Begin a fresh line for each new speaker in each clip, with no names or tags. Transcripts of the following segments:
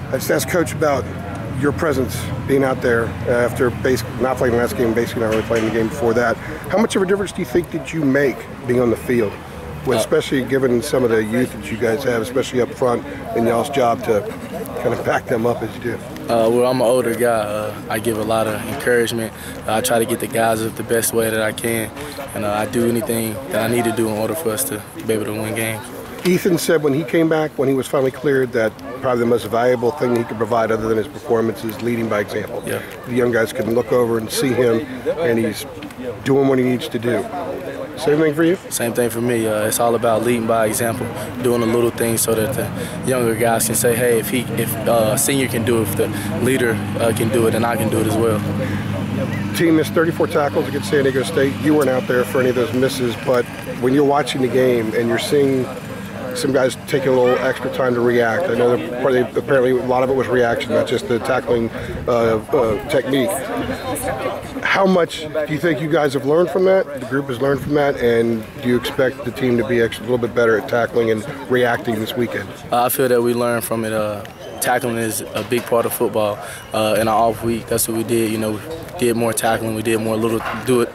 I just asked Coach about your presence being out there after not playing the last game, basically not really playing the game before that. How much of a difference do you think did you make being on the field, especially given some of the youth that you guys have, especially up front, and y'all's job to kind of back them up as you do?
Well, I'm an older guy. I give a lot of encouragement. I try to get the guys up the best way that I can, and I do anything that I need to do in order for us to be able to win games.
Ethan said when he came back, when he was finally cleared, that probably the most valuable thing he could provide other than his performance is leading by example.
Yeah.
The young guys can look over and see him, and he's doing what he needs to do. Same thing for you?
Same thing for me. It's all about leading by example, doing the little things so that the younger guys can say, hey, if senior can do it, if the leader can do it, then I can do it as well.
Team missed 34 tackles against San Diego State. You weren't out there for any of those misses, but when you're watching the game and you're seeing some guys taking a little extra time to react, I know apparently a lot of it was reaction, not just the tackling technique. How much do you think you guys have learned from that? The group has learned from that, and do you expect the team to be a little bit better at tackling and reacting this weekend?
I feel that we learned from it. Tackling is a big part of football. In our off week, that's what we did. You know, we did more tackling. We did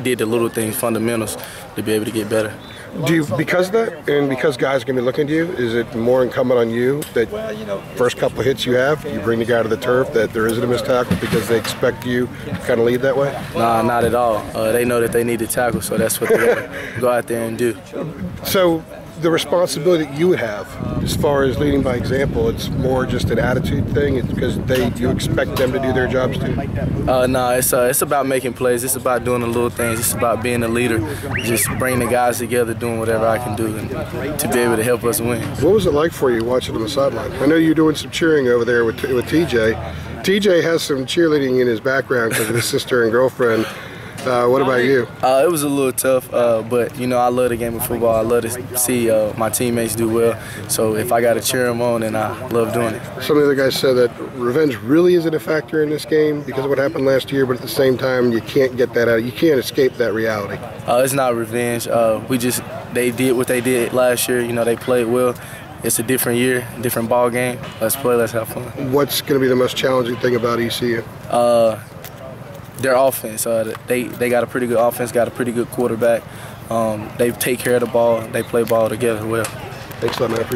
did the little things, fundamentals, to be able to get better.
Do you, because of that, and because guys are going to be looking to you, is it more incumbent on you that first couple of hits you have, you bring the guy to the turf, that there isn't a missed tackle because they expect you to kind of lead that way?
Nah, not at all. They know that they need to tackle, so that's what they go out there and do.
So the responsibility that you have as far as leading by example, it's more just an attitude thing? It's because you expect them to do their jobs too?
No, it's about making plays. It's about doing the little things. It's about being a leader, just bringing the guys together, doing whatever I can do and to be able to help us win.
What was it like for you watching on the sideline? I know you're doing some cheering over there with TJ. TJ has some cheerleading in his background because of his sister and girlfriend. What about you?
It was a little tough, but you know, I love the game of football. I love to see my teammates do well. So if I got to cheer them on, then I love doing it.
Some of the other guys said that revenge really isn't a factor in this game because of what happened last year, but at the same time, you can't get that out. You can't escape that reality.
It's not revenge. They did what they did last year. You know, they played well. It's a different year, different ball game. Let's play. Let's have fun.
What's going to be the most challenging thing about ECU?
Their offense. They got a pretty good offense, got a pretty good quarterback. They take care of the ball. They play ball together well.
Thanks a lot, man. I appreciate it.